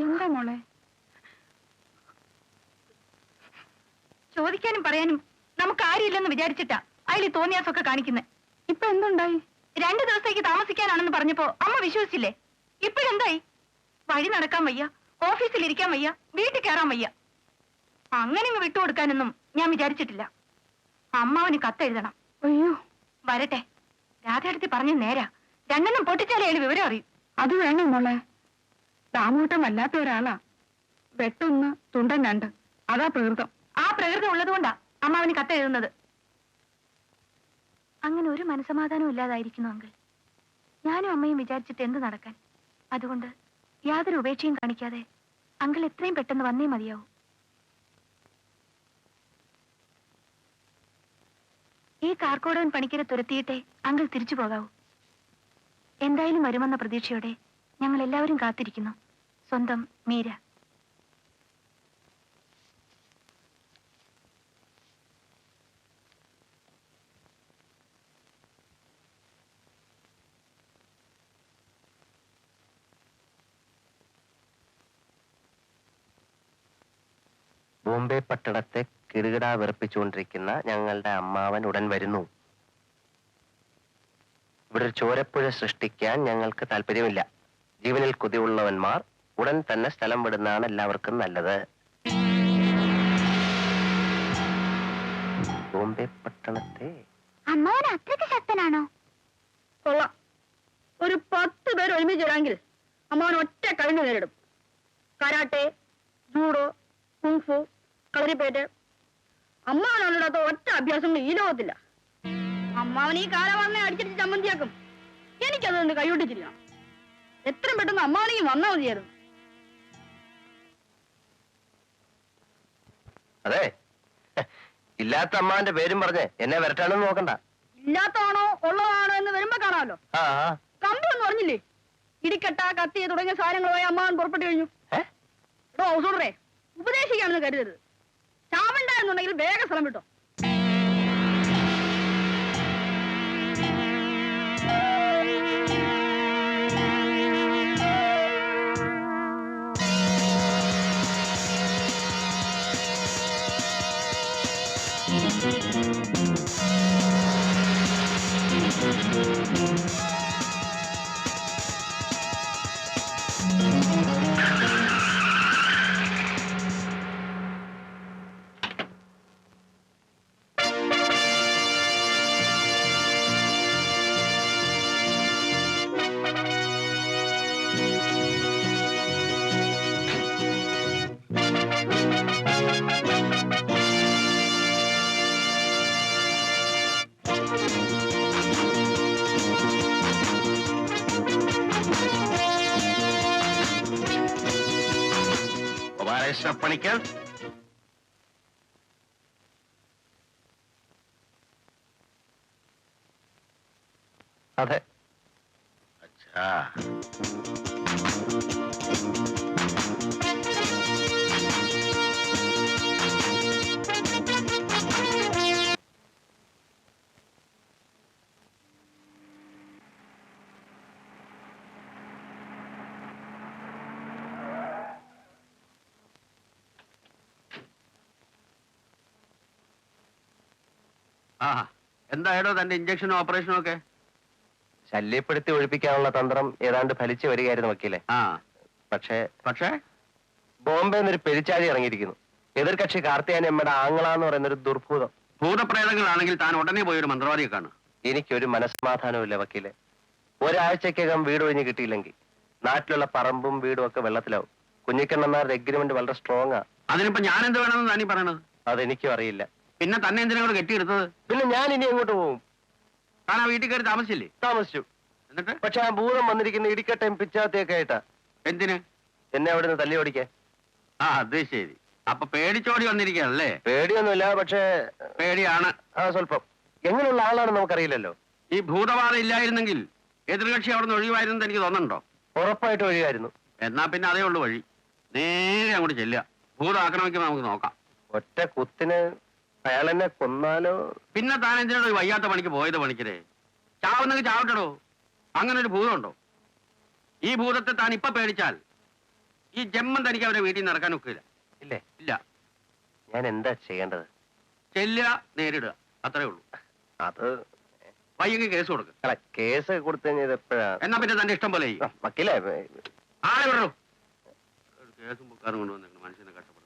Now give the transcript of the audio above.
എന്താ മോളെ? ചോദിക്കാനും പറയാനും നമുക്ക് ആരുമില്ലെന്ന് വിചാരിച്ചിട്ടാ അതിൽ തോന്നിയാസൊക്കെ കാണിക്കുന്നത്. ഇപ്പൊ എന്തുണ്ടായി? 2 ദിവസത്തേക്ക് താമസിക്കാനാണെന്ന് പറഞ്ഞപ്പോ അമ്മ വിശ്വസിച്ചില്ലേ? ഇപ്പോഴെന്തായി? വഴി നടക്കാൻ വയ്യ, ഓഫീസിൽ ഇരിക്കാൻ വയ്യ, വീട്ടിൽ കയറാൻ വയ്യ. അങ്ങനെ ഇങ്ങ് വിട്ടുകൊടുക്കാനൊന്നും ഞാൻ വിചാരിച്ചിട്ടില്ല. അമ്മാവന് കത്തെഴുതണം. അയ്യോ, വരട്ടെ. രാധയെടുത്ത് പറഞ്ഞ നേരാ. 2 പൊട്ടിച്ചാലേ അയാൾ വിവരം അറിയും. അത് വേണം മോളെ. ദാമൂട്ടം വല്ലാത്ത ഒരാളാ. വെട്ടൊന്ന് തുണ്ടൻ 2. അതാ പ്രകൃതം. ആ പ്രകൃതം ഉള്ളതുകൊണ്ടാ അമ്മാവന് കത്തെഴുതുന്നത്. അങ്ങനെ ഒരു മനസമാധാനവും ഇല്ലാതായിരിക്കുന്നു അങ്കിൾ. ഞാനും അമ്മയും വിചാരിച്ചിട്ട് എന്ത് നടക്കാൻ? അതുകൊണ്ട് യാതൊരു ഉപേക്ഷയും കാണിക്കാതെ അങ്കിൾ എത്രയും പെട്ടെന്ന് വന്നേ മതിയാവൂ. ഈ കാർക്കോടകൻ പണിക്കരെ തുരത്തിയിട്ടേ അങ്കിൾ തിരിച്ചു പോകാവൂ. എന്തായാലും വരുമെന്ന പ്രതീക്ഷയോടെ ഞങ്ങൾ എല്ലാവരും കാത്തിരിക്കുന്നു. സ്വന്തം മീര. ബോംബെ പട്ടണത്തെ കിടുകിടാ വിറപ്പിച്ചുകൊണ്ടിരിക്കുന്ന ഞങ്ങളുടെ അമ്മാവൻ ഉടൻ വരുന്നു. ഇവിടെ ഒരു ചോരപ്പുഴ സൃഷ്ടിക്കാൻ ഞങ്ങൾക്ക് താല്പര്യമില്ല. ജീവനിൽ കൊതിയുള്ളവന്മാർ ഉടൻ തന്നെ സ്ഥലം വിടുന്നതാണ് എല്ലാവർക്കും നല്ലത്. ബോംബെ പട്ടണത്തെ അമ്മാവൻ അത്രയ്ക്ക് ശക്തനാണോ? കൊള്ളാം. ഒരു 10 പേര് ഒരുമിച്ച് വരാമെങ്കിൽ അമ്മാവൻ ഒറ്റ കഴിഞ്ഞു നേരിടും. Karate, judo, kung fu, kalaripayattu. അമ്മാവനല്ലാത്ത ഒറ്റ അഭ്യാസങ്ങൾ ഈ ലോകത്തില്ല. അമ്മാവൻ ഈ കാലവർണ്ണെ അടിച്ചിട്ട് ചമ്മന്തിയാക്കും. എനിക്കതുകൊണ്ട് കൈവിട്ടിട്ടില്ല. എത്രയും പെട്ടെന്ന് അമ്മാവനെയും വന്നാൽ മതിയായിരുന്നു. അതെ, ഇല്ലാത്ത അമ്മാവന്റെ പേരും പറഞ്ഞ് എന്നെ വരട്ടാണെന്ന് നോക്കണ്ട. ഇല്ലാത്തതാണോ ഉള്ളതാണോ എന്ന് വരുമ്പോ കാണാമല്ലോ. കമ്പി ഒന്നും പറഞ്ഞില്ലേ? ഇടിക്കട്ട, കത്തി തുടങ്ങിയ സാധനങ്ങളുമായി അമ്മാവൻ പുറപ്പെട്ടു കഴിഞ്ഞു. എടോ ഹൗസോടറെ, ഉപദേശിക്കാമെന്ന് കരുതരുത്. ചാവണ്ടായിരുന്നുണ്ടെങ്കിൽ വേഗം സ്ഥലം വിട്ടോ. പണിക്കർ, അതെ. അച്ഛാ, എന്തായാലോ തന്റെ ഇഞ്ചക്ഷനും ഓപ്പറേഷനും ഒക്കെ? ശല്യപ്പെടുത്തി ഒഴിപ്പിക്കാനുള്ള തന്ത്രം ഏതാണ്ട് ഫലിച്ചു വരികയായിരുന്നു വക്കീലെ. പക്ഷേ ബോംബെ എന്നൊരു പെരിച്ചാഴി ഇറങ്ങിയിരിക്കുന്നു. എതിർകക്ഷി കാർത്തിയാനിയമ്മയുടെ ആങ്ങളാന്ന് പറയുന്ന ഒരു ദുർഭൂതം. ഭൂതപ്രേതങ്ങളാണെങ്കിൽ താൻ ഉടനെ പോയി ഒരു മന്ത്രവാദിയെ കാണും. എനിക്കൊരു മനസ്സമാധാനമില്ല വക്കീലെ. ഒരാഴ്ചക്കകം വീട് ഒഴിഞ്ഞ് കിട്ടിയില്ലെങ്കിൽ നാട്ടിലുള്ള പറമ്പും വീടും ഒക്കെ വെള്ളത്തിലാവും. കുഞ്ഞിക്കണ്ണന്മാരുടെ എഗ്രിമെന്റ് വളരെ സ്ട്രോങ് ആ. അതിനിപ്പോ ഞാൻ എന്ത് വേണമെന്ന് താനീ പറയണത്? അതെനിക്കും അറിയില്ല. പിന്നെ തന്നെ എന്തിനാ കൂടെ കെട്ടിയെടുത്തത്? പിന്നെ ഞാൻ ഇനി എങ്ങോട്ട് പോകും? താൻ ആ വീട്ടിൽ കയറി താമസിച്ചില്ലേ? താമസിച്ചു. എന്നിട്ട്? പക്ഷെ ആ ഭൂതം വന്നിരിക്കുന്ന ഇടിക്കട്ടയും പിച്ചാത്തിയൊക്കെ ആയിട്ടാ. എന്തിന്? എന്നെ അവിടെ നിന്ന് തല്ലി ഓടിക്കാൻ. അത് ശരി. അപ്പൊ പേടിച്ചോടി വന്നിരിക്കുകയാണല്ലേ? പേടിയൊന്നുമില്ല, പക്ഷേ പേടിയാണ്. സ്വല്പം. എങ്ങനെയുള്ള ആളാണെന്ന് നമുക്കറിയില്ലല്ലോ. ഈ ഭൂതബാധ ഇല്ലായിരുന്നെങ്കിൽ എതിർകക്ഷി അവിടെ നിന്ന് ഒഴിവായിരുന്നു എനിക്ക് തോന്നുന്നുണ്ടോ? ഉറപ്പായിട്ട് ഒഴിയായിരുന്നു. എന്നാ പിന്നെ അതേ ഉള്ളു വഴി. നേരെ അങ്ങോട്ട് ചെല്ലുക. ഭൂതം ആക്രമിക്കുമ്പോ നമുക്ക് നോക്കാം. ഒറ്റ കുത്തിന് അയാൾ എന്നെ കൊന്നാലോ? പിന്നെ താൻ എന്തിനാണോ വയ്യാത്ത പണിക്ക് പോയത്? പണിക്കരെ ചാവുന്നെങ്കിൽ ചാവട്ടടോ. അങ്ങനെ ഒരു ഭൂതമുണ്ടോ? ഈ ഭൂതത്തെ താൻ ഇപ്പൊ പേടിച്ചാൽ ഈ ജന്മം തനിക്ക് അവരെ വീട്ടിൽ നിന്ന് നടക്കാൻ ഒക്കില്ല. ഇല്ലേ? ഇല്ല. ഞാൻ എന്താ ചെയ്യേണ്ടത്? ചെല്ലുക, നേരിടുക, അത്രേ ഉള്ളൂ. അത് വയ്യെങ്കിൽ കേസ് കൊടുക്കുക. അല്ല, കേസ് കൊടുത്തു കഴിഞ്ഞത് എപ്പോഴാ? എന്നാ പിന്നെ തന്റെ ഇഷ്ടം പോലെ ചെയ്യും. വക്കീലേ, ആളെ വിടൂ. കേസും ബുക്കാറും കൊണ്ടുവന്നിട്ടുണ്ട് മനുഷ്യനെ കഷ്ടപ്പെടും.